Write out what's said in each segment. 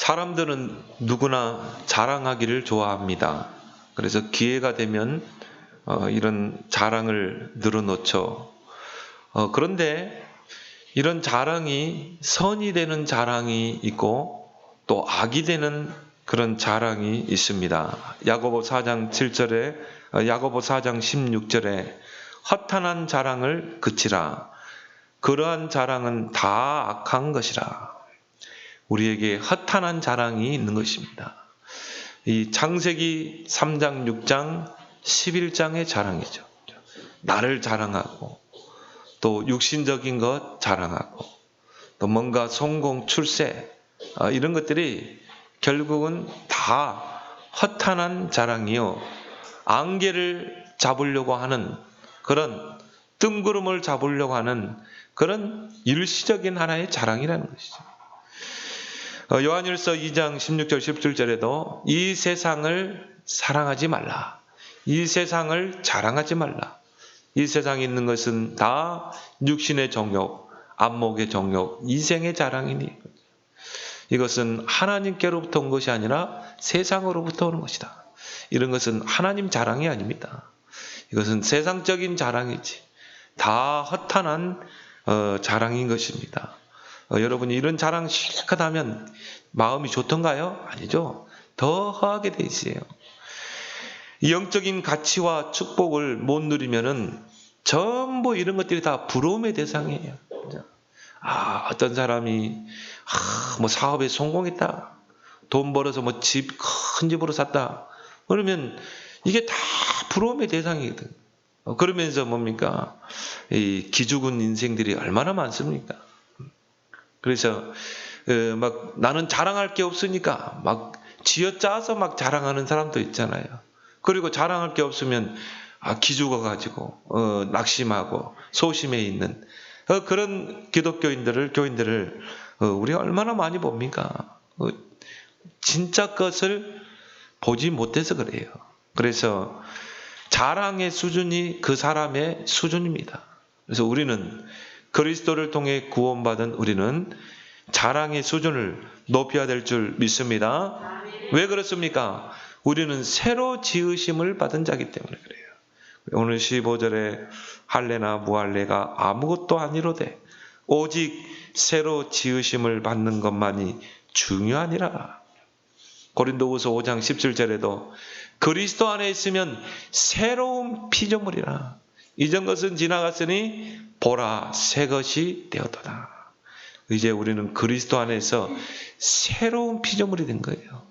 사람들은 누구나 자랑하기를 좋아합니다. 그래서 기회가 되면 이런 자랑을 늘어놓죠. 그런데 이런 자랑이 선이 되는 자랑이 있고 또 악이 되는 그런 자랑이 있습니다. 야고보 4장 7절에 야고보 4장 16절에 허탄한 자랑을 그치라. 그러한 자랑은 다 악한 것이라. 우리에게 허탄한 자랑이 있는 것입니다. 이 창세기 3장, 6장, 11장의 자랑이죠. 나를 자랑하고 또 육신적인 것 자랑하고 또 뭔가 성공, 출세 이런 것들이 결국은 다 허탄한 자랑이요. 안개를 잡으려고 하는 그런 뜬구름을 잡으려고 하는 그런 일시적인 하나의 자랑이라는 것이죠. 요한일서 2장 16절 17절에도 이 세상을 사랑하지 말라. 이 세상을 자랑하지 말라. 이 세상에 있는 것은 다 육신의 정욕, 안목의 정욕, 이생의 자랑이니 이것은 하나님께로부터 온 것이 아니라 세상으로부터 오는 것이다. 이런 것은 하나님 자랑이 아닙니다. 이것은 세상적인 자랑이지. 다 허탄한 자랑인 것입니다. 여러분이 이런 자랑 실컷 하면 마음이 좋던가요? 아니죠. 더 허하게 돼 있어요. 영적인 가치와 축복을 못 누리면은 전부 이런 것들이 다 부러움의 대상이에요. 어떤 사람이 뭐 사업에 성공했다. 돈 벌어서 뭐 큰 집으로 샀다. 그러면 이게 다 부러움의 대상이거든. 그러면서 뭡니까? 이 기죽은 인생들이 얼마나 많습니까? 그래서 막 나는 자랑할 게 없으니까 막 쥐어짜서 막 자랑하는 사람도 있잖아요. 그리고 자랑할 게 없으면 기죽어가지고 낙심하고 소심해 있는 그런 교인들을 우리가 얼마나 많이 봅니까? 진짜 것을 보지 못해서 그래요. 그래서 자랑의 수준이 그 사람의 수준입니다. 그래서 우리는 그리스도를 통해 구원받은 우리는 자랑의 수준을 높여야 될 줄 믿습니다. 왜 그렇습니까? 우리는 새로 지으심을 받은 자이기 때문에 그래요. 오늘 15절에 할례나 무할례가 아무것도 아니로되 오직 새로 지으심을 받는 것만이 중요하니라. 고린도후서 5장 17절에도 그리스도 안에 있으면 새로운 피조물이라. 이전 것은 지나갔으니 보라 새 것이 되었도다. 이제 우리는 그리스도 안에서 새로운 피조물이 된 거예요.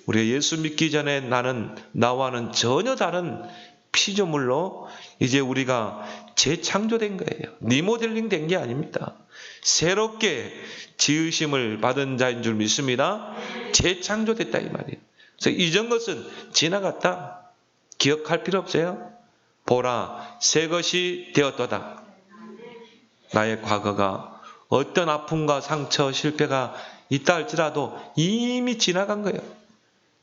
우리가 예수 믿기 전에 나와는 전혀 다른 피조물로 이제 우리가 재창조된 거예요. 리모델링 된 게 아닙니다. 새롭게 지으심을 받은 자인 줄 믿습니다. 재창조됐다 이 말이에요. 그래서 이전 것은 지나갔다. 기억할 필요 없어요. 보라 새 것이 되었도다. 나의 과거가 어떤 아픔과 상처, 실패가 있다 할지라도 이미 지나간 거예요.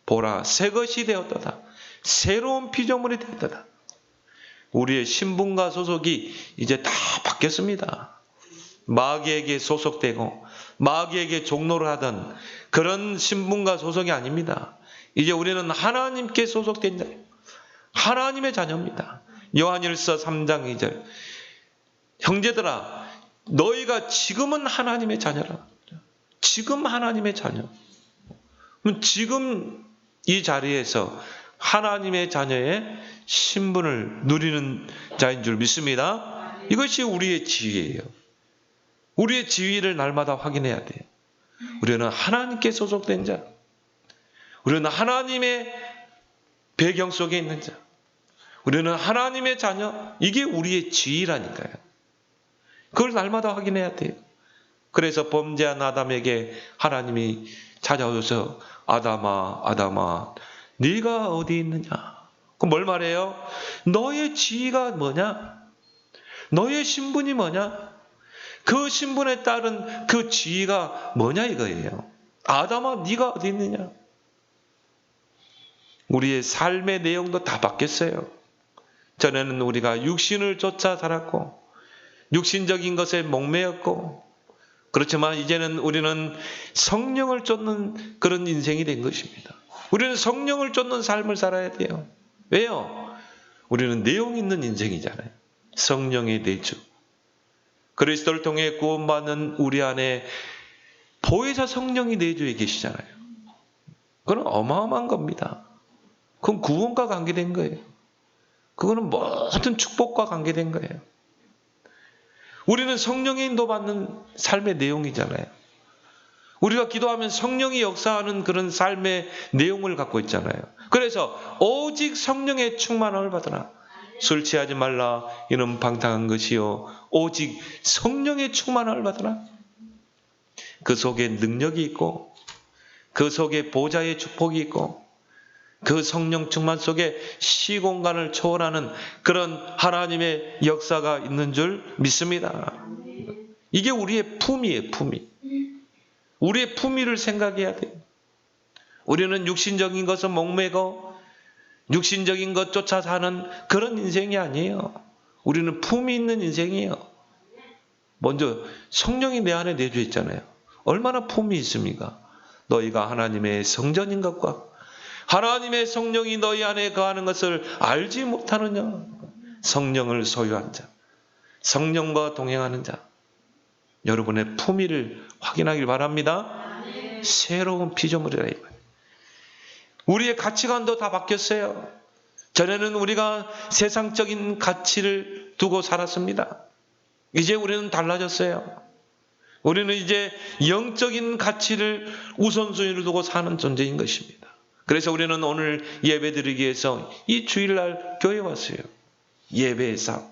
보라 새 것이 되었도다. 새로운 피조물이 되었도다. 우리의 신분과 소속이 이제 다 바뀌었습니다. 마귀에게 소속되고 마귀에게 종노를 하던 그런 신분과 소속이 아닙니다. 이제 우리는 하나님께 소속된 자예요. 하나님의 자녀입니다. 요한일서 3장 2절 형제들아 너희가 지금은 하나님의 자녀라. 지금 하나님의 자녀. 그럼 지금 이 자리에서 하나님의 자녀의 신분을 누리는 자인 줄 믿습니다. 이것이 우리의 지위예요. 우리의 지위를 날마다 확인해야 돼요. 우리는 하나님께 소속된 자. 우리는 하나님의 배경 속에 있는 자. 우리는 하나님의 자녀. 이게 우리의 지위라니까요. 그걸 날마다 확인해야 돼요. 그래서 범죄한 아담에게 하나님이 찾아오셔서 아담아 네가 어디 있느냐. 그럼 뭘 말해요? 너의 지위가 뭐냐? 너의 신분이 뭐냐? 그 신분에 따른 그 지위가 뭐냐 이거예요. 아담아 네가 어디 있느냐? 우리의 삶의 내용도 다 바뀌었어요. 전에는 우리가 육신을 쫓아 살았고 육신적인 것에 목매였고 그렇지만 이제는 우리는 성령을 쫓는 그런 인생이 된 것입니다. 우리는 성령을 쫓는 삶을 살아야 돼요. 왜요? 우리는 내용 있는 인생이잖아요. 성령의 내주. 그리스도를 통해 구원받는 우리 안에 보혜사 성령이 내주에 계시잖아요. 그건 어마어마한 겁니다. 그건 구원과 관계된 거예요. 그거는 모든 축복과 관계된 거예요. 우리는 성령의 인도받는 삶의 내용이잖아요. 우리가 기도하면 성령이 역사하는 그런 삶의 내용을 갖고 있잖아요. 그래서 오직 성령의 충만함을 받으라. 술 취하지 말라. 이는 방탕한 것이요. 오직 성령의 충만함을 받으라. 그 속에 능력이 있고 그 속에 보좌의 축복이 있고 그 성령 충만 속에 시공간을 초월하는 그런 하나님의 역사가 있는 줄 믿습니다. 이게 우리의 품이에요. 품이. 우리의 품위를 생각해야 돼요. 우리는 육신적인 것을 목매고 육신적인 것 쫓아 사는 그런 인생이 아니에요. 우리는 품이 있는 인생이에요. 먼저 성령이 내 안에 내주어 있잖아요. 얼마나 품이 있습니까? 너희가 하나님의 성전인 것과 하나님의 성령이 너희 안에 거하는 것을 알지 못하느냐? 성령을 소유한 자, 성령과 동행하는 자, 여러분의 품위를 확인하길 바랍니다. 새로운 피조물이라 이 말이에요. 우리의 가치관도 다 바뀌었어요. 전에는 우리가 세상적인 가치를 두고 살았습니다. 이제 우리는 달라졌어요. 우리는 이제 영적인 가치를 우선순위를 두고 사는 존재인 것입니다. 그래서 우리는 오늘 예배드리기 위해서 이 주일날 교회에 왔어요. 예배의 삶.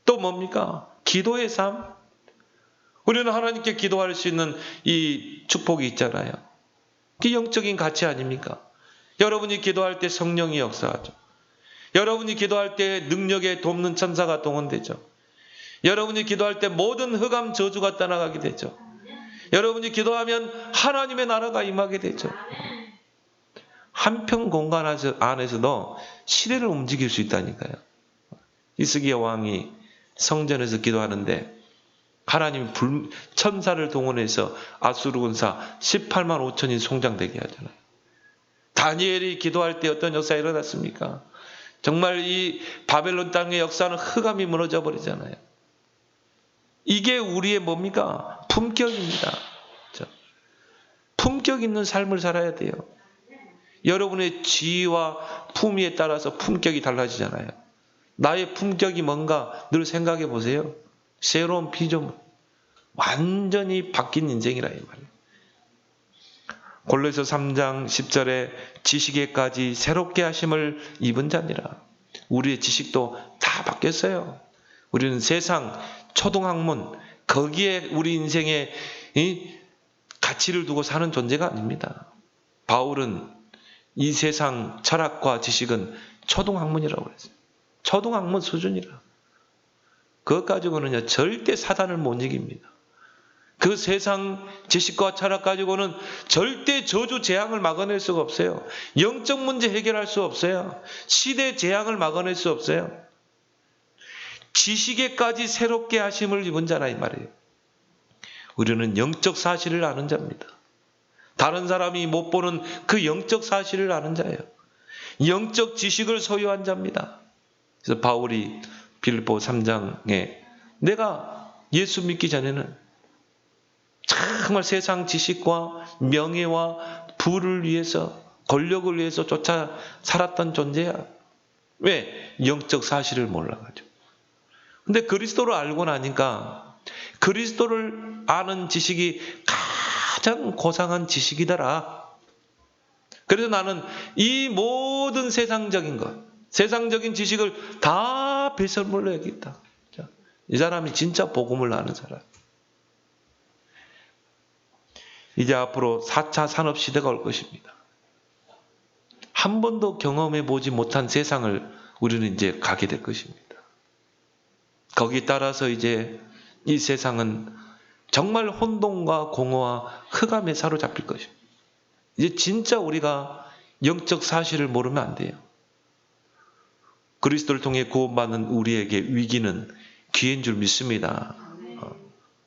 또 뭡니까? 기도의 삶. 우리는 하나님께 기도할 수 있는 이 축복이 있잖아요. 그게 영적인 가치 아닙니까? 여러분이 기도할 때 성령이 역사하죠. 여러분이 기도할 때 능력에 돕는 천사가 동원되죠. 여러분이 기도할 때 모든 흑암 저주가 떠나가게 되죠. 여러분이 기도하면 하나님의 나라가 임하게 되죠. 한편 공간 안에서도 시대를 움직일 수 있다니까요. 히스기야 왕이 성전에서 기도하는데 하나님이 천사를 동원해서 아수르 군사 18만 5천이 송장되게 하잖아요. 다니엘이 기도할 때 어떤 역사가 일어났습니까? 정말 이 바벨론 땅의 역사는 흑암이 무너져 버리잖아요. 이게 우리의 뭡니까? 품격입니다. 품격 있는 삶을 살아야 돼요. 여러분의 지위와 품위에 따라서 품격이 달라지잖아요. 나의 품격이 뭔가 늘 생각해 보세요. 새로운 피조물. 완전히 바뀐 인생이라 이 말이에요. 골로새 3장 10절에 지식에까지 새롭게 하심을 입은 자니라. 우리의 지식도 다 바뀌었어요. 우리는 세상 초등학문 거기에 우리 인생의 가치를 두고 사는 존재가 아닙니다. 바울은 이 세상 철학과 지식은 초등학문이라고 그랬어요. 초등학문 수준이라. 그것 가지고는요 절대 사단을 못 이깁니다. 그 세상 지식과 철학 가지고는 절대 저주 재앙을 막아낼 수가 없어요. 영적 문제 해결할 수 없어요. 시대 재앙을 막아낼 수 없어요. 지식에까지 새롭게 하심을 입은 자라 이 말이에요. 우리는 영적 사실을 아는 자입니다. 다른 사람이 못 보는 그 영적 사실을 아는 자예요. 영적 지식을 소유한 자입니다. 그래서 바울이 빌립보 3장에 내가 예수 믿기 전에는 정말 세상 지식과 명예와 부를 위해서 권력을 위해서 쫓아 살았던 존재야. 왜? 영적 사실을 몰라가지고. 근데 그리스도를 알고 나니까 그리스도를 아는 지식이 가장 고상한 지식이더라. 그래서 나는 이 모든 세상적인 것, 세상적인 지식을 다 배설물로 여기겠다. 이 사람이 진짜 복음을 아는 사람. 이제 앞으로 4차 산업시대가 올 것입니다. 한 번도 경험해 보지 못한 세상을 우리는 이제 가게 될 것입니다. 거기에 따라서 이제 이 세상은 정말 혼돈과 공허와 흑암에 사로잡힐 것입니다. 이제 진짜 우리가 영적 사실을 모르면 안 돼요. 그리스도를 통해 구원받는 우리에게 위기는 기회인 줄 믿습니다.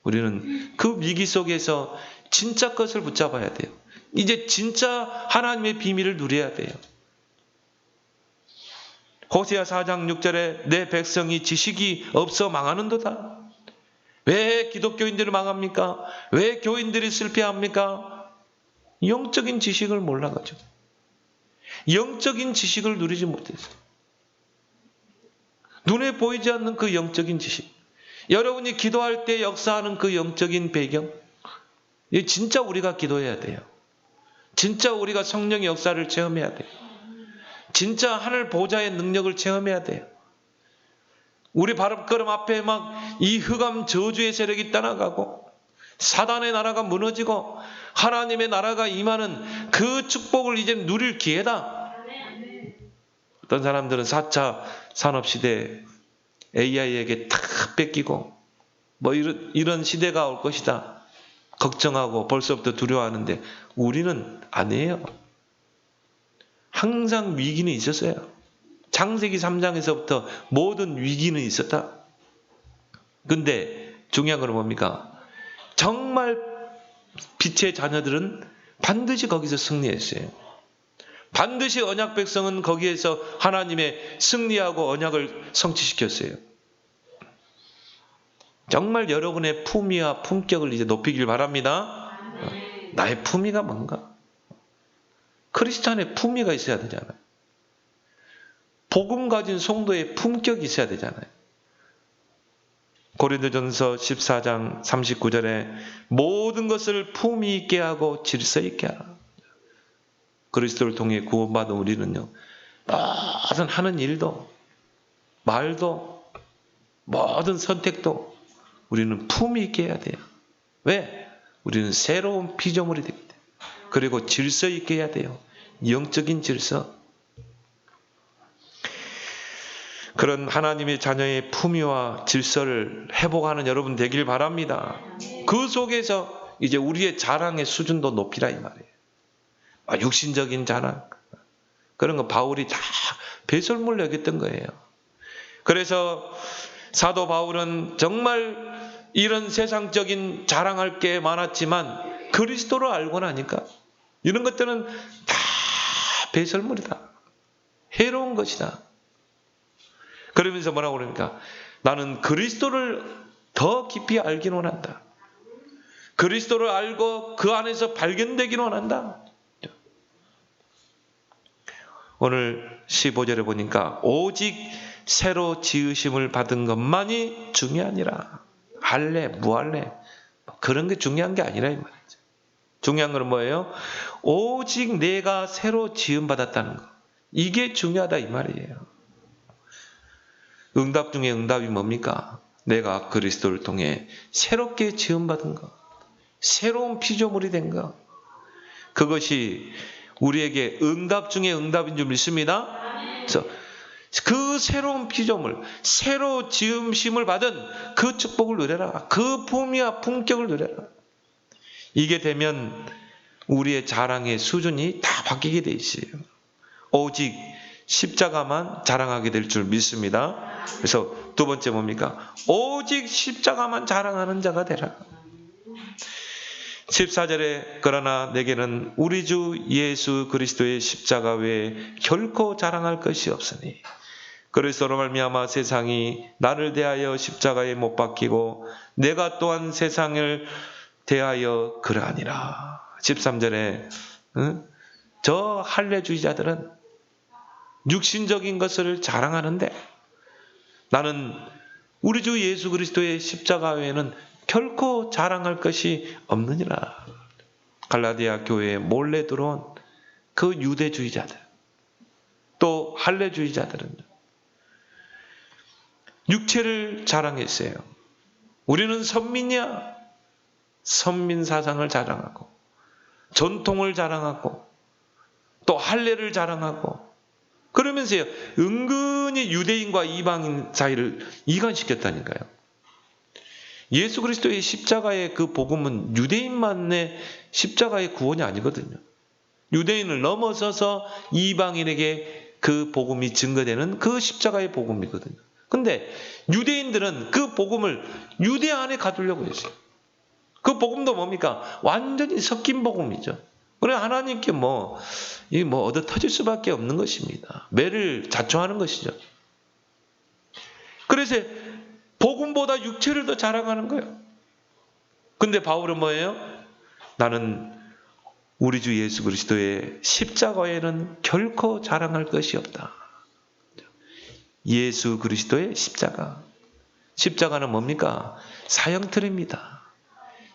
우리는 그 위기 속에서 진짜 것을 붙잡아야 돼요. 이제 진짜 하나님의 비밀을 누려야 돼요. 호세아 4장 6절에 내 백성이 지식이 없어 망하는도다. 왜 기독교인들이 망합니까? 왜 교인들이 실패합니까? 영적인 지식을 몰라가지고. 영적인 지식을 누리지 못해서. 눈에 보이지 않는 그 영적인 지식. 여러분이 기도할 때 역사하는 그 영적인 배경. 진짜 우리가 기도해야 돼요. 진짜 우리가 성령의 역사를 체험해야 돼요. 진짜 하늘 보좌의 능력을 체험해야 돼요. 우리 발걸음 앞에 막 이 흑암 저주의 세력이 떠나가고 사단의 나라가 무너지고 하나님의 나라가 임하는 그 축복을 이제 누릴 기회다. 어떤 사람들은 4차 산업시대 AI에게 다 뺏기고 뭐 이런 시대가 올 것이다. 걱정하고 벌써부터 두려워하는데 우리는 아니에요. 항상 위기는 있었어요. 창세기 3장에서부터 모든 위기는 있었다. 근데 중요한 건 뭡니까? 정말 빛의 자녀들은 반드시 거기서 승리했어요. 반드시 언약 백성은 거기에서 하나님의 승리하고 언약을 성취시켰어요. 정말 여러분의 품위와 품격을 이제 높이길 바랍니다. 나의 품위가 뭔가? 그리스도 안에 품위가 있어야 되잖아요. 복음 가진 성도의 품격이 있어야 되잖아요. 고린도전서 14장 39절에 모든 것을 품위 있게 하고 질서 있게 하라. 그리스도를 통해 구원받은 우리는요, 모든 하는 일도, 말도, 모든 선택도 우리는 품위 있게 해야 돼요. 왜? 우리는 새로운 피조물이 되기 때문에. 그리고 질서 있게 해야 돼요. 영적인 질서. 그런 하나님의 자녀의 품위와 질서를 회복하는 여러분 되길 바랍니다. 그 속에서 이제 우리의 자랑의 수준도 높이라 이 말이에요. 육신적인 자랑. 그런 거 바울이 다 배설물 여겼던 거예요. 그래서 사도 바울은 정말 이런 세상적인 자랑할 게 많았지만 그리스도를 알고 나니까 이런 것들은 다 배설물이다. 해로운 것이다. 그러면서 뭐라고 그러니까 나는 그리스도를 더 깊이 알기는 원한다. 그리스도를 알고 그 안에서 발견되기는 원한다. 오늘 15절에 보니까 오직 새로 지으심을 받은 것만이 중요하니라. 할래, 무할래 그런 게 중요한 게 아니라 이 말이죠. 중요한 건 뭐예요? 오직 내가 새로 지음 받았다는 거. 이게 중요하다 이 말이에요. 응답 중에 응답이 뭡니까? 내가 그리스도를 통해 새롭게 지음받은 것, 새로운 피조물이 된 것, 그것이 우리에게 응답 중에 응답인 줄 믿습니다. 그래서 그 새로운 피조물, 새로 지음심을 받은 그 축복을 누려라. 그 품위와 품격을 누려라. 이게 되면 우리의 자랑의 수준이 다 바뀌게 돼 있어요. 오직 십자가만 자랑하게 될 줄 믿습니다. 그래서 두 번째 뭡니까? 오직 십자가만 자랑하는 자가 되라. 14절에 그러나 내게는 우리 주 예수 그리스도의 십자가 외에 결코 자랑할 것이 없으니 그리스도로 말미암아 세상이 나를 대하여 십자가에 못 박히고 내가 또한 세상을 대하여 그러하니라. 13절에 저 할례주의자들은 육신적인 것을 자랑하는데 나는 우리 주 예수 그리스도의 십자가 외에는 결코 자랑할 것이 없느니라. 갈라디아 교회에 몰래 들어온 그 유대주의자들, 또 할례주의자들은 육체를 자랑했어요. 우리는 선민이야. 선민 사상을 자랑하고 전통을 자랑하고 또 할례를 자랑하고 그러면서요 은근히 유대인과 이방인 사이를 이간시켰다니까요. 예수 그리스도의 십자가의 그 복음은 유대인만의 십자가의 구원이 아니거든요. 유대인을 넘어서서 이방인에게 그 복음이 증거되는 그 십자가의 복음이거든요. 근데 유대인들은 그 복음을 유대 안에 가두려고 했어요. 그 복음도 뭡니까? 완전히 섞인 복음이죠. 그래 하나님께 얻어 터질 수밖에 없는 것입니다. 매를 자초하는 것이죠. 그래서 복음보다 육체를 더 자랑하는 거예요. 근데 바울은 뭐예요? 나는 우리 주 예수 그리스도의 십자가에는 결코 자랑할 것이 없다. 예수 그리스도의 십자가. 십자가는 뭡니까? 사형틀입니다.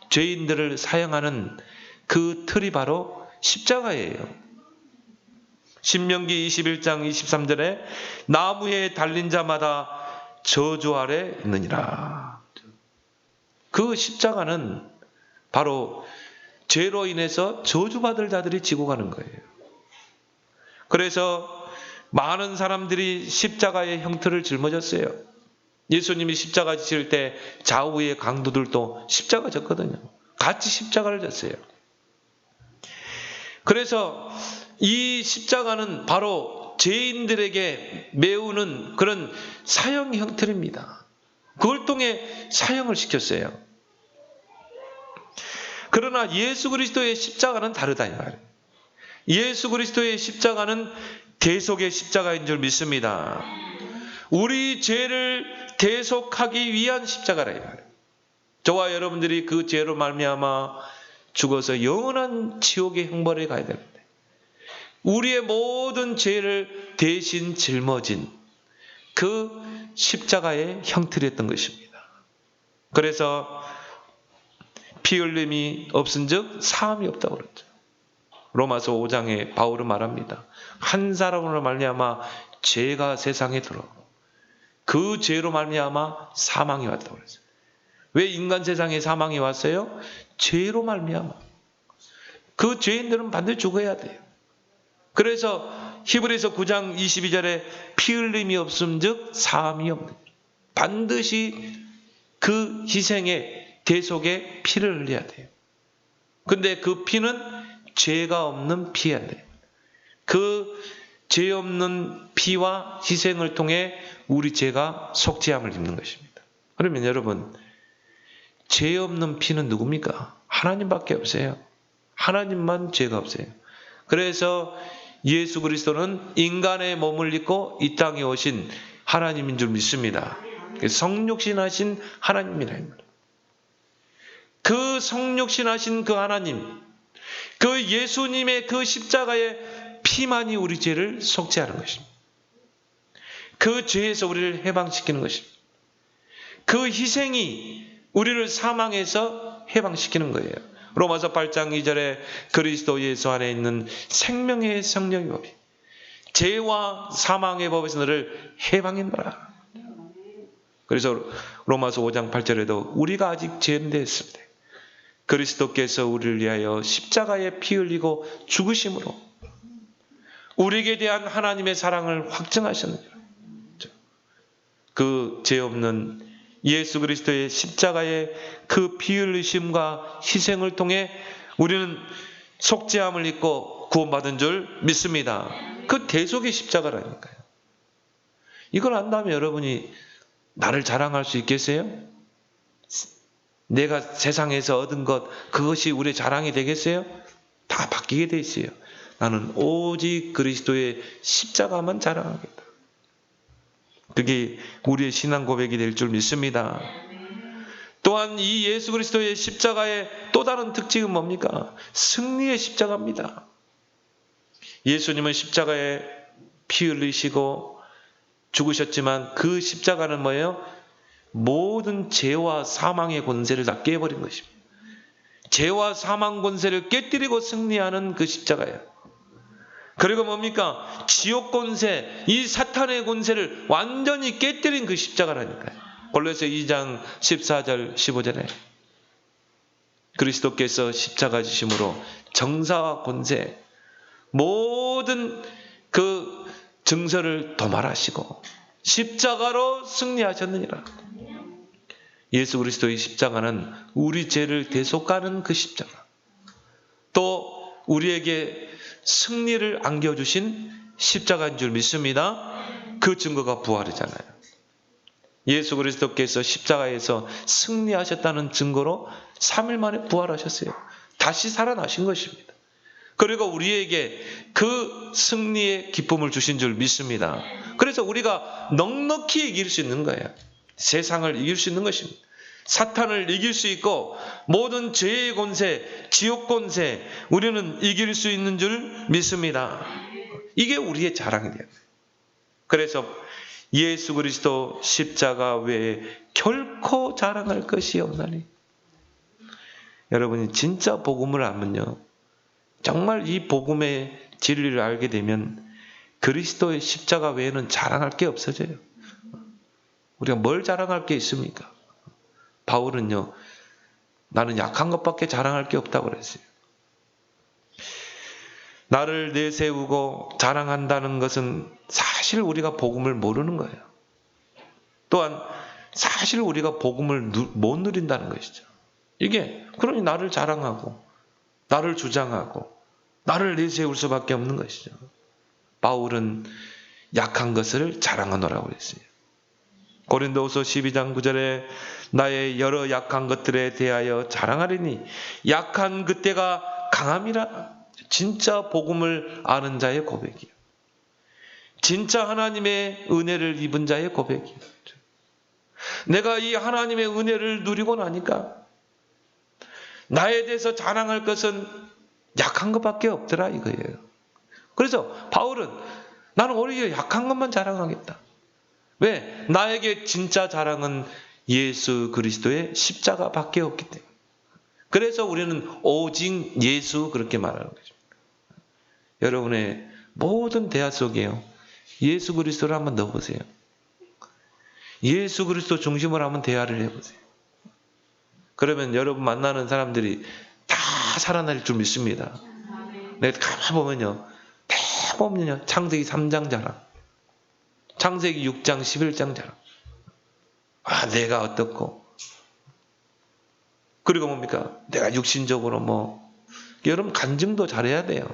죄인들을 사형하는 그 틀이 바로 십자가예요. 신명기 21장 23절에 나무에 달린 자마다 저주 아래 있느니라. 그 십자가는 바로 죄로 인해서 저주받을 자들이 지고 가는 거예요. 그래서 많은 사람들이 십자가의 형틀을 짊어졌어요. 예수님이 십자가 지실 때 좌우의 강도들도 십자가 졌거든요. 같이 십자가를 졌어요. 그래서 이 십자가는 바로 죄인들에게 메우는 그런 사형 형틀입니다. 그걸 통해 사형을 시켰어요. 그러나 예수 그리스도의 십자가는 다르다 이 말이에요. 예수 그리스도의 십자가는 대속의 십자가인 줄 믿습니다. 우리 죄를 대속하기 위한 십자가라 이 말이에요. 저와 여러분들이 그 죄로 말미암아 죽어서 영원한 지옥의 형벌에 가야 됩니다. 우리의 모든 죄를 대신 짊어진 그 십자가의 형틀이었던 것입니다. 그래서 피 흘림이 없은즉 사함이 없다고 그랬죠. 로마서 5장에 바울은 말합니다. 한 사람으로 말미암아 죄가 세상에 들어오고 그 죄로 말미암아 사망이 왔다고 그랬어요. 왜 인간 세상에 사망이 왔어요? 죄로 말미암아. 그 죄인들은 반드시 죽어야 돼요. 그래서 히브리서 9장 22절에 피 흘림이 없음즉 사함이 없는. 반드시 그 희생의 대속에 피를 흘려야 돼요. 근데 그 피는 죄가 없는 피야 돼요. 그 죄 없는 피와 희생을 통해 우리 죄가 속죄함을 입는 것입니다. 그러면 여러분, 죄 없는 피는 누굽니까? 하나님밖에 없어요. 하나님만 죄가 없어요. 그래서 예수 그리스도는 인간의 몸을 입고 이 땅에 오신 하나님인 줄 믿습니다. 성육신하신 하나님이라. 그 성육신하신 그 하나님, 그 예수님의 그 십자가의 피만이 우리 죄를 속죄하는 것입니다. 그 죄에서 우리를 해방시키는 것입니다. 그 희생이 우리를 사망에서 해방시키는 거예요. 로마서 8장 2절에 그리스도 예수 안에 있는 생명의 성령의 법이 죄와 사망의 법에서 너를 해방했노라. 그래서 로마서 5장 8절에도 우리가 아직 죄인데 했을 때 그리스도께서 우리를 위하여 십자가에 피 흘리고 죽으심으로 우리에게 대한 하나님의 사랑을 확증하셨느니라. 그 죄 없는 예수 그리스도의 십자가의 그 피 흘리심과 희생을 통해 우리는 속죄함을 입고 구원받은 줄 믿습니다. 그 대속의 십자가라니까요. 이걸 안다면 여러분이 나를 자랑할 수 있겠어요? 내가 세상에서 얻은 것 그것이 우리의 자랑이 되겠어요? 다 바뀌게 돼 있어요. 나는 오직 그리스도의 십자가만 자랑하겠다. 그게 우리의 신앙 고백이 될 줄 믿습니다. 또한 이 예수 그리스도의 십자가의 또 다른 특징은 뭡니까? 승리의 십자가입니다. 예수님은 십자가에 피 흘리시고 죽으셨지만 그 십자가는 뭐예요? 모든 죄와 사망의 권세를 다 깨버린 것입니다. 죄와 사망 권세를 깨뜨리고 승리하는 그 십자가예요. 그리고 뭡니까? 지옥 권세, 이 사탄의 권세를 완전히 깨뜨린 그 십자가라니까요. 골로새 2장 14절 15절에 그리스도께서 십자가 지심으로 정사와 권세 모든 그 증서를 도말하시고 십자가로 승리하셨느니라. 예수 그리스도의 십자가는 우리 죄를 대속하는 그 십자가, 또 우리에게 승리를 안겨주신 십자가인 줄 믿습니다. 그 증거가 부활이잖아요. 예수 그리스도께서 십자가에서 승리하셨다는 증거로 3일 만에 부활하셨어요. 다시 살아나신 것입니다. 그리고 우리에게 그 승리의 기쁨을 주신 줄 믿습니다. 그래서 우리가 넉넉히 이길 수 있는 거예요. 세상을 이길 수 있는 것입니다. 사탄을 이길 수 있고 모든 죄의 권세, 지옥 권세 우리는 이길 수 있는 줄 믿습니다. 이게 우리의 자랑이 돼요. 그래서 예수 그리스도 십자가 외에 결코 자랑할 것이 없나니. 여러분이 진짜 복음을 알면요, 정말 이 복음의 진리를 알게 되면 그리스도의 십자가 외에는 자랑할 게 없어져요. 우리가 뭘 자랑할 게 있습니까? 바울은요, 나는 약한 것밖에 자랑할 게 없다고 그랬어요. 나를 내세우고 자랑한다는 것은 사실 우리가 복음을 모르는 거예요. 또한 사실 우리가 복음을 못 누린다는 것이죠. 이게 그러니 나를 자랑하고 나를 주장하고 나를 내세울 수밖에 없는 것이죠. 바울은 약한 것을 자랑하노라고 했어요. 고린도후서 12장 9절에 나의 여러 약한 것들에 대하여 자랑하리니 약한 그때가 강함이라. 진짜 복음을 아는 자의 고백이에요. 진짜 하나님의 은혜를 입은 자의 고백이에요. 내가 이 하나님의 은혜를 누리고 나니까 나에 대해서 자랑할 것은 약한 것밖에 없더라 이거예요. 그래서 바울은 나는 오히려 약한 것만 자랑하겠다. 왜? 나에게 진짜 자랑은 예수 그리스도의 십자가밖에 없기 때문에. 그래서 우리는 오직 예수 그렇게 말하는 거죠. 여러분의 모든 대화 속에요, 예수 그리스도를 한번 넣어보세요. 예수 그리스도 중심으로 한번 대화를 해보세요. 그러면 여러분 만나는 사람들이 다 살아날 줄 믿습니다. 내가 가만 보면요, 대부분요 창세기 3장 자랑, 창세기 6장 11장 자랑. 내가 어떻고, 그리고 뭡니까? 내가 육신적으로 여러분 간증도 잘해야 돼요.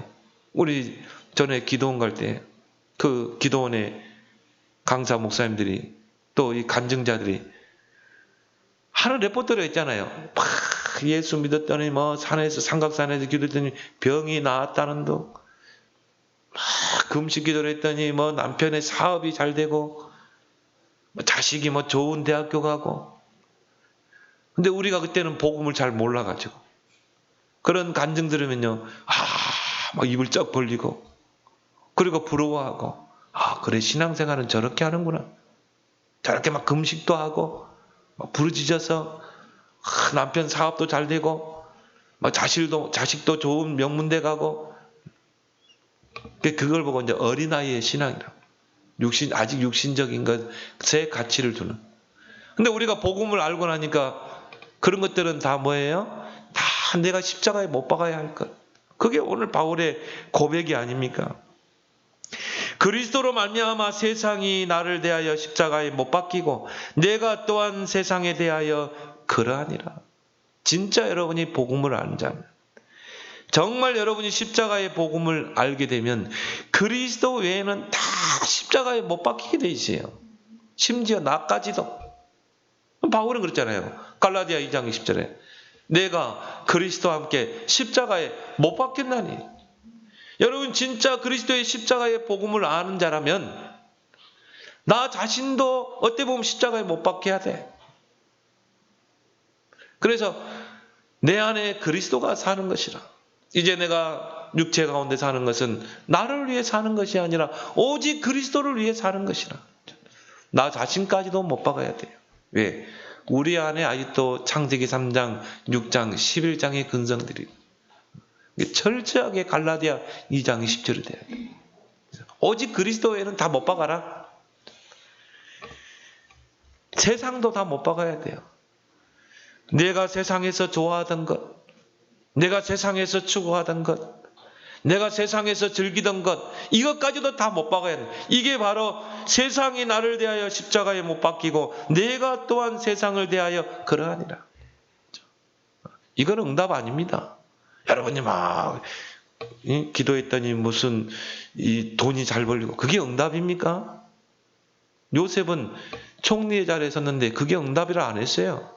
우리 전에 기도원 갈 때 그 기도원의 강사 목사님들이 또 이 간증자들이 하는 레포트가 있잖아요. 막 예수 믿었더니 산에서 삼각산에서 기도했더니 병이 나았다는 둥, 막 금식 기도를 했더니 남편의 사업이 잘 되고 자식이 좋은 대학교 가고. 근데 우리가 그때는 복음을 잘 몰라가지고 그런 간증 들으면요, 막 입을 쩍 벌리고 그리고 부러워하고, 그래 신앙생활은 저렇게 하는구나. 저렇게 막 금식도 하고 막 부르짖어서 남편 사업도 잘 되고 막 자식도 좋은 명문대 가고. 그걸 보고 이제 어린아이의 신앙이라고. 아직 육신적인 것에 가치를 두는. 근데 우리가 복음을 알고 나니까 그런 것들은 다 뭐예요? 다 내가 십자가에 못 박아야 할 것. 그게 오늘 바울의 고백이 아닙니까? 그리스도로 말미암아 세상이 나를 대하여 십자가에 못 박히고 내가 또한 세상에 대하여 그러하니라. 진짜 여러분이 복음을 아는 자면, 정말 여러분이 십자가의 복음을 알게 되면 그리스도 외에는 다 십자가에 못 박히게 돼 있어요. 심지어 나까지도. 바울은 그랬잖아요. 갈라디아 2장 20절에 내가 그리스도와 함께 십자가에 못 박혔나니. 여러분 진짜 그리스도의 십자가의 복음을 아는 자라면 나 자신도 어떻게 보면 십자가에 못 박혀야 돼. 그래서 내 안에 그리스도가 사는 것이라. 이제 내가 육체 가운데 사는 것은 나를 위해 사는 것이 아니라 오직 그리스도를 위해 사는 것이라. 나 자신까지도 못 박아야 돼요. 왜? 우리 안에 아직도 창세기 3장, 6장, 11장의 근성들이 철저하게 갈라디아 2장 20절을 돼야 돼요. 오직 그리스도에는 다 못 박아라. 세상도 다 못 박아야 돼요. 내가 세상에서 좋아하던 것, 내가 세상에서 추구하던 것, 내가 세상에서 즐기던 것, 이것까지도 다 못 박아야 돼. 이게 바로 세상이 나를 대하여 십자가에 못 박히고 내가 또한 세상을 대하여 그러하니라. 이건 응답 아닙니다. 여러분이 막 기도했더니 무슨 돈이 잘 벌리고 그게 응답입니까? 요셉은 총리의 자리에 섰는데 그게 응답이라 안 했어요.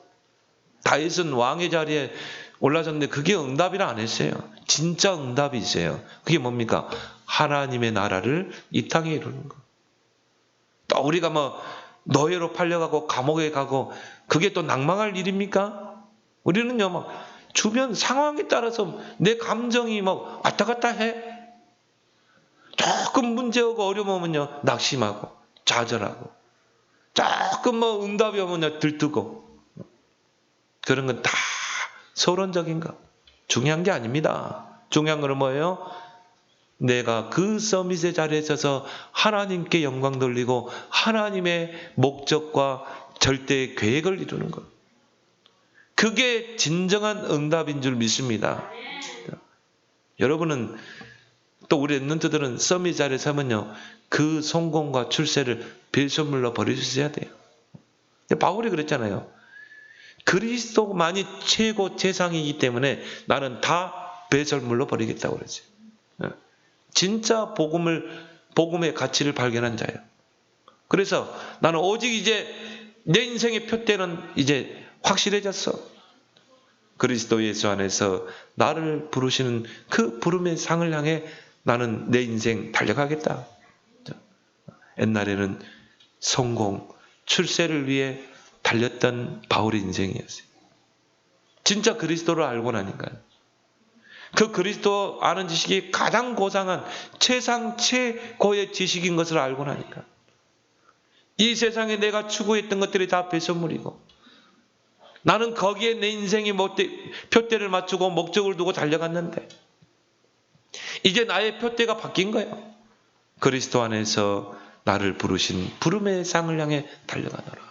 다윗은 왕의 자리에 올라섰는데 그게 응답이라 안 했어요. 진짜 응답이 있어요. 그게 뭡니까? 하나님의 나라를 이 땅에 이루는 거. 또 우리가 뭐 노예로 팔려가고 감옥에 가고 그게 또 낭망할 일입니까? 우리는요 막 주변 상황에 따라서 내 감정이 막 왔다 갔다 해. 조금 문제오고 어려우면요 낙심하고 좌절하고, 조금 뭐 응답이 오면요 들뜨고. 그런 건 다 서론적인 거. 중요한 게 아닙니다. 중요한 건 뭐예요? 내가 그 서밋의 자리에 서서 하나님께 영광 돌리고 하나님의 목적과 절대의 계획을 이루는 것. 그게 진정한 응답인 줄 믿습니다. 여러분은 또 우리 랩런트들은 서밋 자리에 서면요 그 성공과 출세를 배설물로 버려주셔야 돼요. 바울이 그랬잖아요. 그리스도만이 최고 최상이기 때문에 나는 다 배설물로 버리겠다고 그러지. 진짜 복음의 가치를 발견한 자예요. 그래서 나는 오직 이제 내 인생의 표대는 이제 확실해졌어. 그리스도 예수 안에서 나를 부르시는 그 부름의 상을 향해 나는 내 인생 달려가겠다. 옛날에는 성공, 출세를 위해 달렸던 바울의 인생이었어요. 진짜 그리스도를 알고 나니까요. 그 그리스도 아는 지식이 가장 고상한 최상 최고의 지식인 것을 알고 나니까 이 세상에 내가 추구했던 것들이 다 배설물이고 나는 거기에 내 인생이 표대를 맞추고 목적을 두고 달려갔는데 이제 나의 표대가 바뀐 거예요. 그리스도 안에서 나를 부르신 부름의 상을 향해 달려가노라.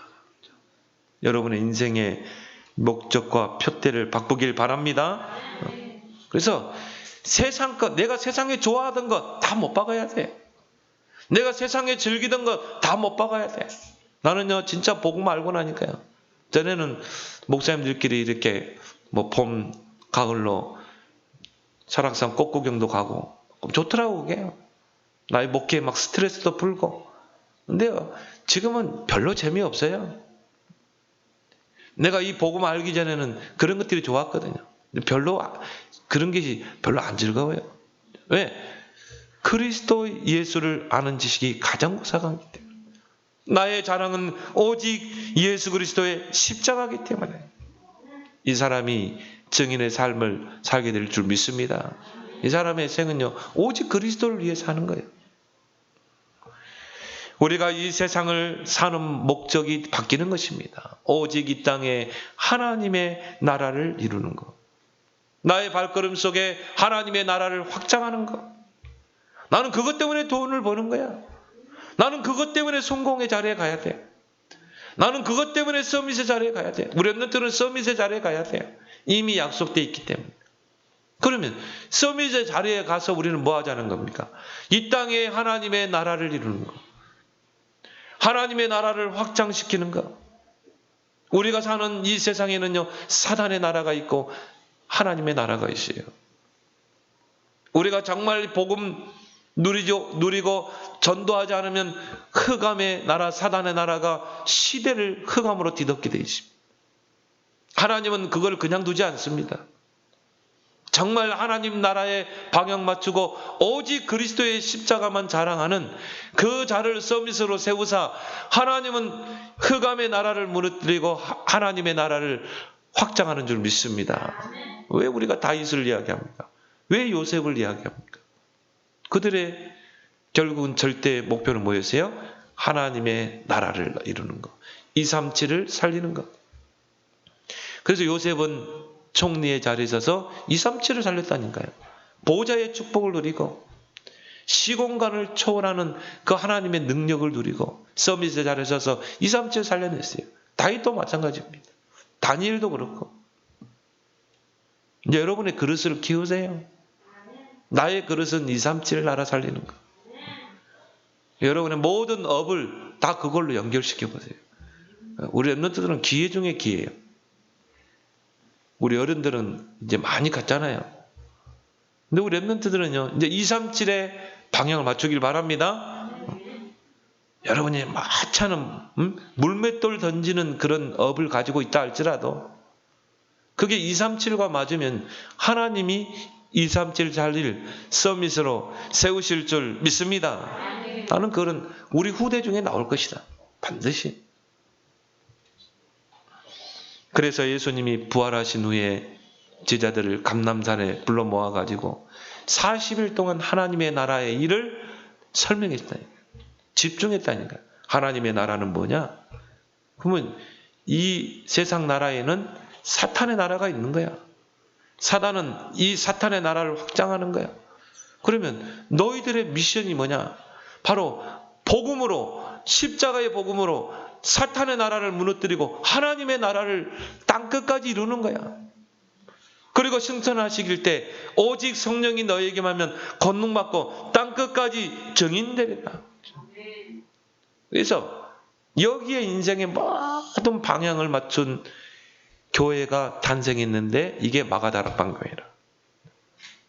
여러분의 인생의 목적과 표대를 바꾸길 바랍니다. 그래서 세상 것, 내가 세상에 좋아하던 것 다 못 박아야 돼. 내가 세상에 즐기던 것 다 못 박아야 돼. 나는요 진짜 복음 알고 나니까요. 전에는 목사님들끼리 이렇게 뭐 봄, 가을로 설악산 꽃구경도 가고 좋더라고 그게. 나의 목회에 막 스트레스도 풀고. 근데요 지금은 별로 재미없어요. 내가 이 복음 알기 전에는 그런 것들이 좋았거든요. 별로 그런 게 별로 안 즐거워요. 왜? 그리스도 예수를 아는 지식이 가장 고상하기 때문에. 나의 자랑은 오직 예수 그리스도의 십자가이기 때문에 이 사람이 증인의 삶을 살게 될 줄 믿습니다. 이 사람의 생은요 오직 그리스도를 위해 사는 거예요. 우리가 이 세상을 사는 목적이 바뀌는 것입니다. 오직 이 땅에 하나님의 나라를 이루는 것. 나의 발걸음 속에 하나님의 나라를 확장하는 것. 나는 그것 때문에 돈을 버는 거야. 나는 그것 때문에 성공의 자리에 가야 돼. 나는 그것 때문에 서밋의 자리에 가야 돼. 우리 랩런트는 서밋의 자리에 가야 돼요. 이미 약속되어 있기 때문에. 그러면 서밋의 자리에 가서 우리는 뭐 하자는 겁니까? 이 땅에 하나님의 나라를 이루는 것. 하나님의 나라를 확장시키는 것. 우리가 사는 이 세상에는요 사단의 나라가 있고 하나님의 나라가 있어요. 우리가 정말 복음 누리고 전도하지 않으면 흑암의 나라, 사단의 나라가 시대를 흑암으로 뒤덮게 되어 있습니다. 하나님은 그걸 그냥 두지 않습니다. 정말 하나님 나라에 방향 맞추고 오직 그리스도의 십자가만 자랑하는 그 자를 서밋으로 세우사 하나님은 흑암의 나라를 무너뜨리고 하나님의 나라를 확장하는 줄 믿습니다. 왜 우리가 다윗을 이야기합니까? 왜 요셉을 이야기합니까? 그들의 결국은 절대 목표는 뭐였어요? 하나님의 나라를 이루는 것. 237을 살리는 것. 그래서 요셉은 총리의 자리에 서서 237을 살렸다니까요. 보좌의 축복을 누리고 시공간을 초월하는 그 하나님의 능력을 누리고 서밋의 자리에 서서 237을 살려냈어요. 다윗도 마찬가지입니다. 다니엘도 그렇고. 이제 여러분의 그릇을 키우세요. 나의 그릇은 237 나라 살리는 거. 여러분의 모든 업을 다 그걸로 연결시켜 보세요. 우리 랩런트들은 기회 중에 기회예요. 우리 어른들은 이제 많이 갔잖아요. 근데 우리 랩런트들은요, 이제 237에 방향을 맞추길 바랍니다. 여러분이 마차는 물맷돌 던지는 그런 업을 가지고 있다 할지라도 그게 237과 맞으면 하나님이 237 자리를 서밋으로 세우실 줄 믿습니다. 나는 그런 우리 후대 중에 나올 것이다. 반드시. 그래서 예수님이 부활하신 후에 제자들을 감람산에 불러 모아가지고 40일 동안 하나님의 나라의 일을 설명했다니까. 집중했다니까. 하나님의 나라는 뭐냐? 그러면 이 세상 나라에는 사탄의 나라가 있는 거야. 사단은 이 사탄의 나라를 확장하는 거야. 그러면 너희들의 미션이 뭐냐? 바로 복음으로, 십자가의 복음으로 사탄의 나라를 무너뜨리고 하나님의 나라를 땅끝까지 이루는 거야. 그리고 승천하시길 때 오직 성령이 너희에게만 하면 권능받고 땅끝까지 증인되리라. 그래서 여기에 인생의 모든 방향을 맞춘 교회가 탄생했는데 이게 마가다락방 교회라.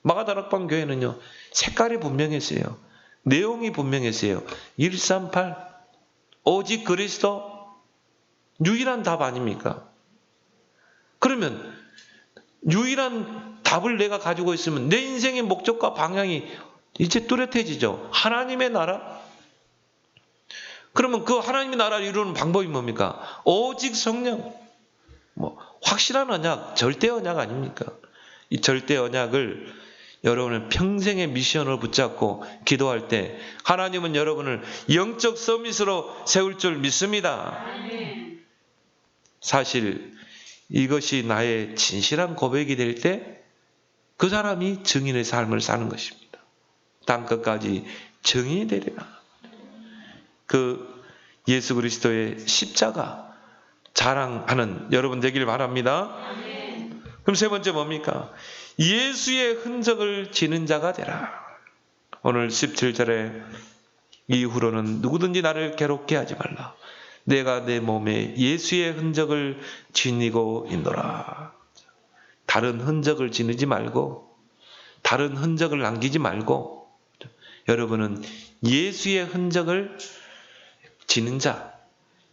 마가다락방 교회는요. 색깔이 분명했어요. 내용이 분명했어요. 138 오직 그리스도 유일한 답 아닙니까? 그러면 유일한 답을 내가 가지고 있으면 내 인생의 목적과 방향이 이제 뚜렷해지죠. 하나님의 나라? 그러면 그 하나님의 나라를 이루는 방법이 뭡니까? 오직 성령. 확실한 언약, 절대 언약 아닙니까? 이 절대 언약을 여러분은 평생의 미션으로 붙잡고 기도할 때 하나님은 여러분을 영적 서밋으로 세울 줄 믿습니다. 사실 이것이 나의 진실한 고백이 될 때 그 사람이 증인의 삶을 사는 것입니다. 땅끝까지 증인이 되리라. 그 예수 그리스도의 십자가 자랑하는 여러분 되길 바랍니다. 그럼 세 번째 뭡니까? 예수의 흔적을 지는 자가 되라. 오늘 17절에 이후로는 누구든지 나를 괴롭게 하지 말라. 내가 내 몸에 예수의 흔적을 지니고 있노라. 다른 흔적을 지니지 말고 다른 흔적을 남기지 말고 여러분은 예수의 흔적을 지는 자,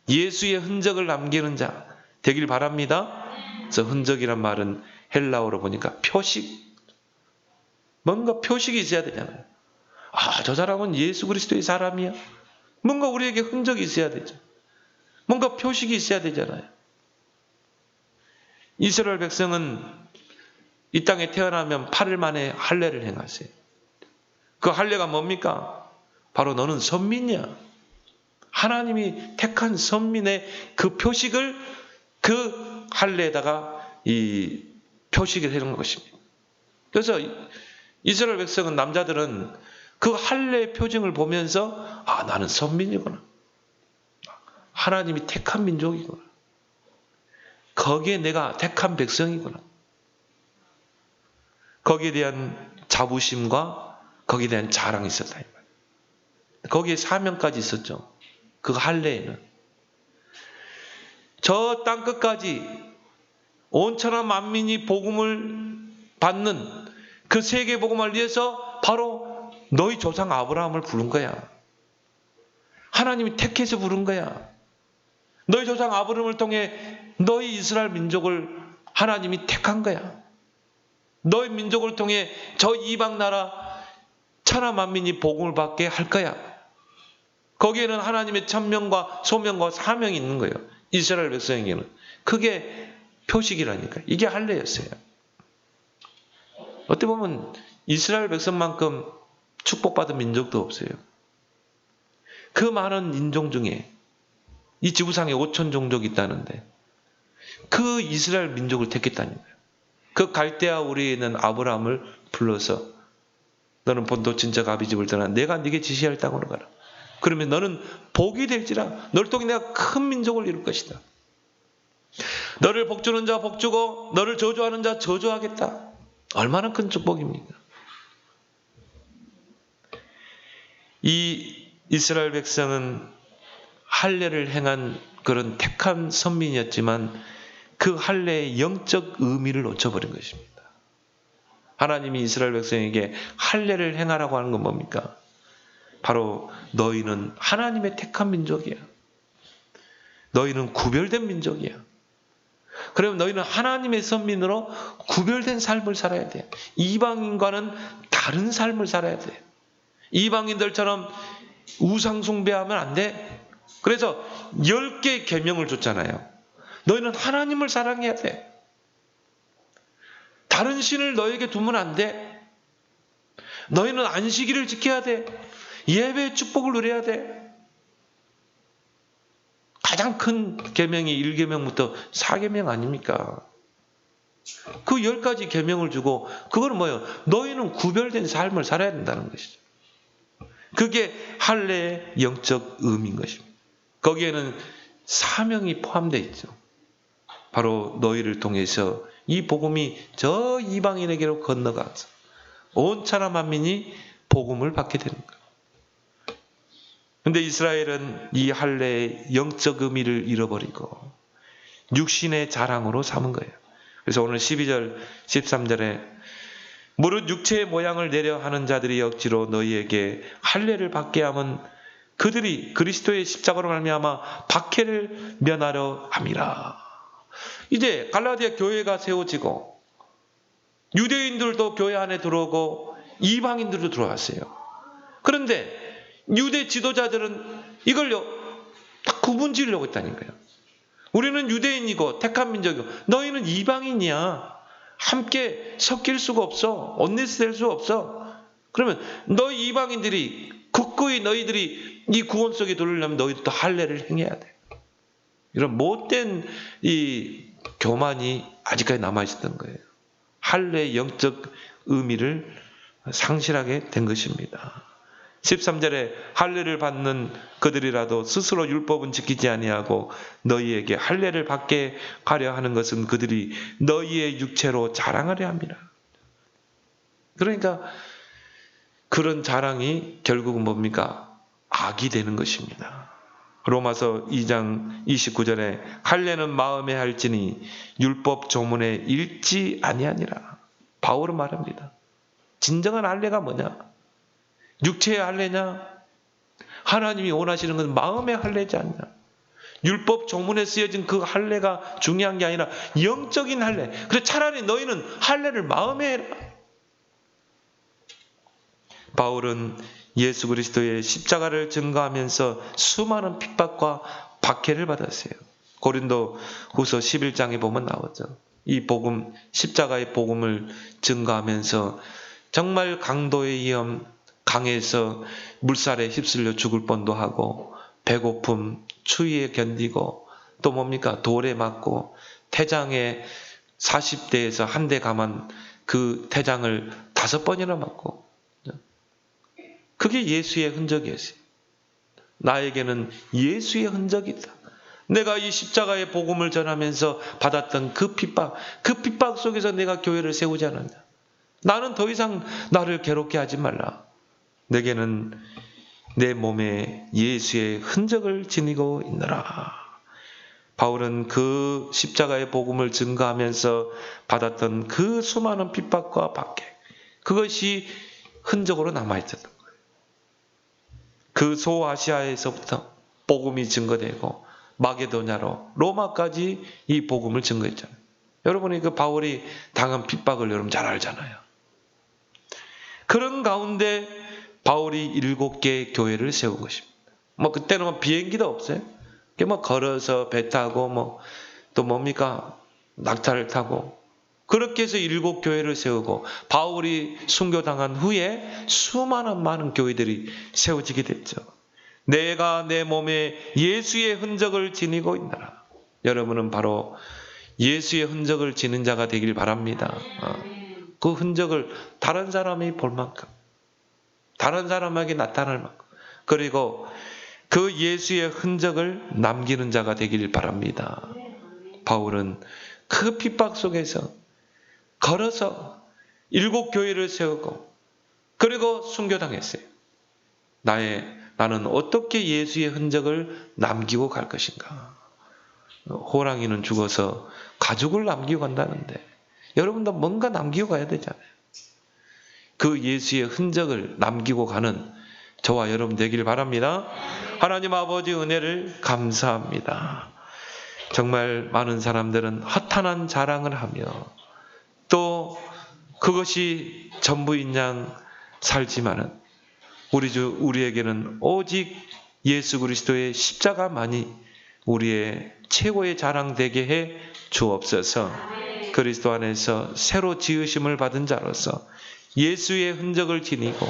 예수의 흔적을 남기는 자 되길 바랍니다. 그래서 흔적이란 말은 헬라어로 보니까 표식, 뭔가 표식이 있어야 되잖아요. 저 사람은 예수 그리스도의 사람이야. 뭔가 우리에게 흔적이 있어야 되죠. 뭔가 표식이 있어야 되잖아요. 이스라엘 백성은 이 땅에 태어나면 8일 만에 할례를 행하세요. 그 할례가 뭡니까? 바로 너는 선민이야. 하나님이 택한 선민의 그 표식을 그 할례에다가 이 표식을 해놓은 것입니다. 그래서 이스라엘 백성은 남자들은 그 할례의 표징을 보면서 나는 선민이구나. 하나님이 택한 민족이구나. 거기에 내가 택한 백성이구나. 거기에 대한 자부심과 거기에 대한 자랑이 있었다. 거기에 사명까지 있었죠. 그 할례에는. 저 땅끝까지 온천하 만민이 복음을 받는 그 세계 복음을 위해서 바로 너희 조상 아브라함을 부른 거야. 하나님이 택해서 부른 거야. 너희 조상 아브라함을 통해 너희 이스라엘 민족을 하나님이 택한 거야. 너희 민족을 통해 저 이방 나라 천하 만민이 복음을 받게 할 거야. 거기에는 하나님의 천명과 소명과 사명이 있는 거예요. 이스라엘 백성에게는. 그게 표식이라니까. 이게 할례였어요. 어떻게 보면 이스라엘 백성만큼 축복받은 민족도 없어요. 그 많은 인종 중에 이 지구상에 5천 종족이 있다는데 그 이스라엘 민족을 택했다는 거예요. 그 갈대아 우리에 있는 아브라함을 불러서 너는 본토 친척 아비 집을 떠나 내가 네게 지시할 땅으로 가라. 그러면 너는 복이 될지라 너를 통해 내가 큰 민족을 이룰 것이다. 너를 복주는 자 복주고 너를 저주하는 자 저주하겠다. 얼마나 큰 축복입니까? 이 이스라엘 백성은 할례를 행한 그런 택한 선민이었지만 그 할례의 영적 의미를 놓쳐버린 것입니다. 하나님이 이스라엘 백성에게 할례를 행하라고 하는 건 뭡니까? 바로 너희는 하나님의 택한 민족이야. 너희는 구별된 민족이야. 그러면 너희는 하나님의 선민으로 구별된 삶을 살아야 돼. 이방인과는 다른 삶을 살아야 돼. 이방인들처럼 우상 숭배하면 안 돼. 그래서 10개의 계명을 줬잖아요. 너희는 하나님을 사랑해야 돼. 다른 신을 너에게 두면 안 돼. 너희는 안식일을 지켜야 돼. 예배의 축복을 누려야 돼. 가장 큰 계명이 1계명부터 4계명 아닙니까? 그 10가지 계명을 주고 그거는 뭐예요? 너희는 구별된 삶을 살아야 된다는 것이죠. 그게 할례의 영적 의미인 것입니다. 거기에는 사명이 포함되어 있죠. 바로 너희를 통해서 이 복음이 저 이방인에게로 건너가서 온 천하 만민이 복음을 받게 되는 거예요. 그런데 이스라엘은 이 할례의 영적 의미를 잃어버리고 육신의 자랑으로 삼은 거예요. 그래서 오늘 12절, 13절에 무릇 육체의 모양을 내려 하는 자들이 억지로 너희에게 할례를 받게 하면 그들이 그리스도의 십자가로 말미암아 박해를 면하려 함이라. 이제 갈라디아 교회가 세워지고 유대인들도 교회 안에 들어오고 이방인들도 들어왔어요. 그런데 유대 지도자들은 이걸요 딱 구분 지으려고 했다는 거예요. 우리는 유대인이고 택한 민족이고 너희는 이방인이야. 함께 섞일 수가 없어. 언니스 될 수 없어. 그러면 너희 이방인들이 굳건히 너희들이 이 구원 속에 들어오려면 너희도 할례를 행해야 돼. 이런 못된 이 교만이 아직까지 남아있었던 거예요. 할례의 영적 의미를 상실하게 된 것입니다. 13절에 할례를 받는 그들이라도 스스로 율법은 지키지 아니하고 너희에게 할례를 받게 하려 하는 것은 그들이 너희의 육체로 자랑하려 합니다. 그러니까 그런 자랑이 결국은 뭡니까? 악이 되는 것입니다. 로마서 2장 29절에 할례는 마음에 할지니 율법 조문에 읽지 아니하니라. 바울은 말합니다. 진정한 할례가 뭐냐? 육체의 할례냐? 하나님이 원하시는 건 마음의 할례지 않냐? 율법 조문에 쓰여진 그 할례가 중요한 게 아니라 영적인 할례. 그래서 차라리 너희는 할례를 마음에 해라. 바울은 예수 그리스도의 십자가를 증거하면서 수많은 핍박과 박해를 받았어요. 고린도 후서 11장에 보면 나오죠. 이 복음, 십자가의 복음을 증거하면서 정말 강도의 위험, 강에서 물살에 휩쓸려 죽을 뻔도 하고 배고픔, 추위에 견디고 또 뭡니까? 돌에 맞고 태장에 40대에서 한 대 감은 그 태장을 5번이나 맞고 그게 예수의 흔적이었어요. 나에게는 예수의 흔적이 있다. 내가 이 십자가의 복음을 전하면서 받았던 그 핍박 속에서 내가 교회를 세우지 않았냐. 나는 더 이상 나를 괴롭게 하지 말라. 내게는 내 몸에 예수의 흔적을 지니고 있노라. 바울은 그 십자가의 복음을 증거하면서 받았던 그 수많은 핍박과 박해, 그것이 흔적으로 남아있었던 거예요. 그 소아시아에서부터 복음이 증거되고 마게도냐로 로마까지 이 복음을 증거했잖아요. 여러분이 그 바울이 당한 핍박을 여러분 잘 알잖아요. 그런 가운데 바울이 7개의 교회를 세운 것입니다. 그때는 비행기도 없어요. 걸어서 배 타고 또 뭡니까? 낙타를 타고 그렇게 해서 7교회를 세우고 바울이 순교당한 후에 수많은 많은 교회들이 세워지게 됐죠. 내가 내 몸에 예수의 흔적을 지니고 있노라. 여러분은 바로 예수의 흔적을 지닌 자가 되길 바랍니다. 그 흔적을 다른 사람이 볼 만큼, 다른 사람에게 나타날 만큼, 그리고 그 예수의 흔적을 남기는 자가 되길 바랍니다. 바울은 그 핍박 속에서 걸어서 7교회를 세우고 그리고 순교당했어요. 나는 어떻게 예수의 흔적을 남기고 갈 것인가? 호랑이는 죽어서 가죽을 남기고 간다는데 여러분도 뭔가 남기고 가야 되잖아요. 그 예수의 흔적을 남기고 가는 저와 여러분 되길 바랍니다. 하나님 아버지 은혜를 감사합니다. 정말 많은 사람들은 허탄한 자랑을 하며 또 그것이 전부인 양 살지만은 우리에게는 오직 예수 그리스도의 십자가만이 우리의 최고의 자랑 되게 해 주옵소서. 그리스도 안에서 새로 지으심을 받은 자로서 예수의 흔적을 지니고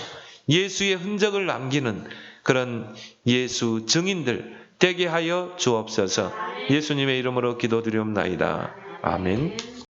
예수의 흔적을 남기는 그런 예수 증인들 되게 하여 주옵소서. 예수님의 이름으로 기도드리옵나이다. 아멘.